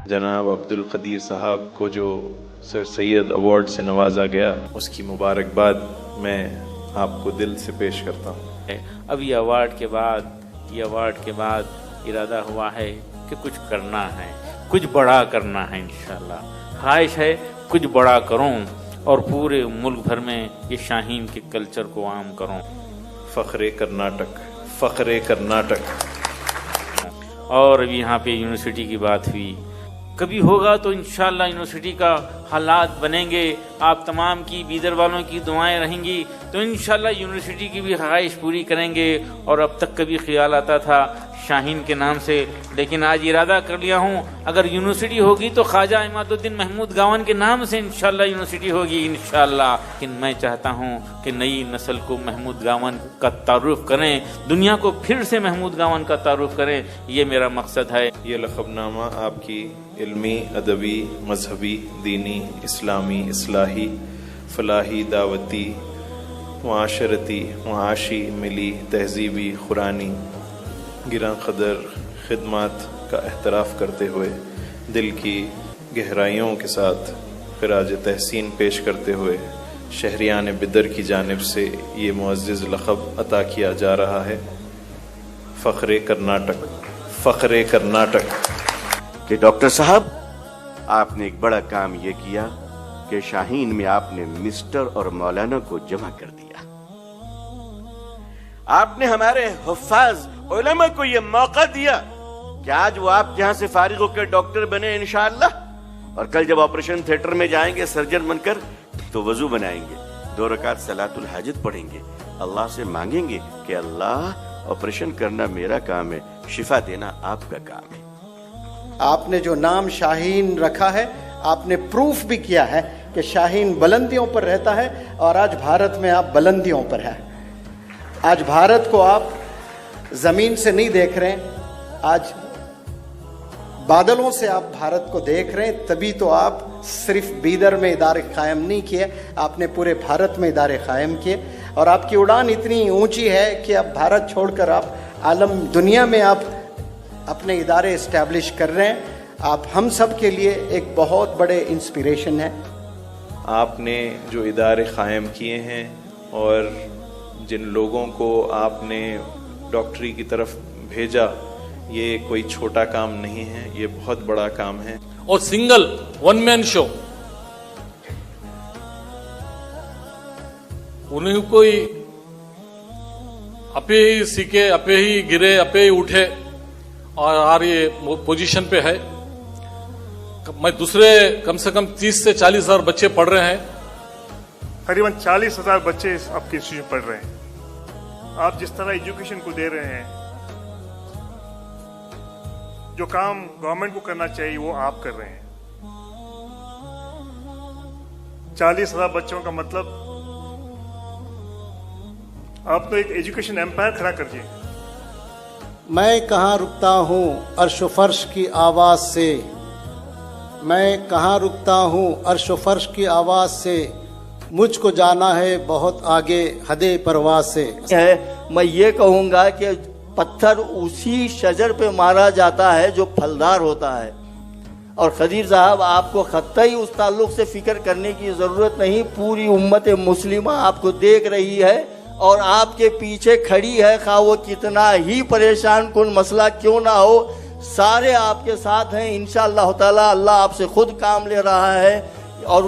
جناب عبدل قدیر صاحب کو جو سر سید ایوارڈ سے نوازا گیا، اس کی مبارکباد میں آپ کو دل سے پیش کرتا ہوں۔ اب یہ ایوارڈ کے بعد ارادہ ہوا ہے کہ کچھ کرنا ہے، کچھ بڑا کرنا ہے انشاءاللہ۔ خواہش ہے کچھ بڑا کروں اور پورے ملک بھر میں یہ شاہین کے کلچر کو عام کروں۔ فخر کرناٹک، فخر کرناٹک۔ اور ابھی یہاں پہ یونیورسٹی کی بات ہوئی، کبھی ہوگا تو انشاءاللہ یونیورسٹی کا حالات بنیں گے، آپ تمام کی بیدر والوں کی دعائیں رہیں گی تو انشاءاللہ یونیورسٹی کی بھی خواہش پوری کریں گے۔ اور اب تک کبھی خیال آتا تھا شاہین کے نام سے، لیکن آج ارادہ کر لیا ہوں اگر یونیورسٹی ہوگی تو خواجہ عماد الدین محمود گاون کے نام سے انشاءاللہ یونیورسٹی ہوگی انشاءاللہ۔ لیکن میں چاہتا ہوں کہ نئی نسل کو محمود گاون کا تعارف کریں، دنیا کو پھر سے محمود گاون کا تعارف کریں، یہ میرا مقصد ہے۔ یہ لقب نامہ آپ کی علمی، ادبی، مذہبی، دینی، اسلامی، اصلاحی، فلاحی، دعوتی، معاشرتی، معاشی، ملی، تہذیبی، قرآنی گراں قدر خدمات کا احتراف کرتے ہوئے دل کی گہرائیوں کے ساتھ خراج تحسین پیش کرتے ہوئے شہریان بدر کی جانب سے یہ معزز لقب عطا کیا جا رہا ہے۔ فخر کرناٹک، فخر کرناٹک۔ کہ ڈاکٹر صاحب آپ نے ایک بڑا کام یہ کیا کہ شاہین میں آپ نے مسٹر اور مولانا کو جمع کر دیا۔ آپ نے ہمارے حفاظ علماء کو یہ موقع دیا کہ آج وہ آپ یہاں سے فارغ ہو کے ڈاکٹر بنے انشاءاللہ، اور کل جب آپریشن تھیٹر میں جائیں گے سرجن بن کر تو وضو بنائیں گے، 2 رکعت صلاۃ الحاجت پڑھیں گے، اللہ سے مانگیں گے کہ اللہ آپریشن کرنا میرا کام ہے، شفا دینا آپ کا کام ہے۔ آپ نے جو نام شاہین رکھا ہے، آپ نے پروف بھی کیا ہے کہ شاہین بلندیوں پر رہتا ہے، اور آج بھارت میں آپ بلندیوں پر ہیں۔ آج بھارت کو آپ زمین سے نہیں دیکھ رہے ہیں، آج بادلوں سے آپ بھارت کو دیکھ رہے ہیں، تبھی تو آپ صرف بیدر میں ادارے قائم نہیں کیے، آپ نے پورے بھارت میں ادارے قائم کیے، اور آپ کی اڑان اتنی اونچی ہے کہ اب بھارت چھوڑ کر آپ عالم دنیا میں آپ اپنے ادارے اسٹیبلش کر رہے ہیں۔ آپ ہم سب کے لیے ایک بہت بڑے انسپریشن ہیں۔ آپ نے جو ادارے قائم کیے ہیں اور جن لوگوں کو آپ نے ڈاکٹری کی طرف بھیجا، یہ کوئی چھوٹا کام نہیں ہے، یہ بہت بڑا کام ہے۔ اور سنگل ون مین شو، انہیں کوئی اپے ہی سیکھے، اپے ہی گرے، اپے ہی اٹھے اور آج یہ پوزیشن پہ ہے۔ میں دوسرے کم سے کم 30 سے 40 ہزار بچے پڑھ رہے ہیں، تقریباً 40,000 بچے آپ کے انسٹیٹیوٹ پڑھ رہے ہیں۔ آپ جس طرح ایجوکیشن کو دے رہے ہیں، جو کام گورنمنٹ کو کرنا چاہیے وہ آپ کر رہے ہیں۔ 40,000 بچوں کا مطلب آپ تو ایک ایجوکیشن ایمپائر کھڑا کر دیے۔ میں کہاں رکتا ہوں عرش و فرش کی آواز سے، میں کہاں رکتا ہوں عرش و فرش کی آواز سے، مجھ کو جانا ہے بہت آگے حد پرواز سے۔ میں یہ کہوں گا کہ پتھر اسی شجر پہ مارا جاتا ہے جو پھلدار ہوتا ہے، اور خدیر صاحب آپ کو قطعی اس تعلق سے فکر کرنے کی ضرورت نہیں، پوری امت مسلمہ آپ کو دیکھ رہی ہے اور آپ کے پیچھے کھڑی ہے، خواہ وہ کتنا ہی پریشان کن مسئلہ کیوں نہ ہو، سارے آپ کے ساتھ ہیں انشاءاللہ تعالی۔ اللہ آپ سے خود کام لے رہا ہے اور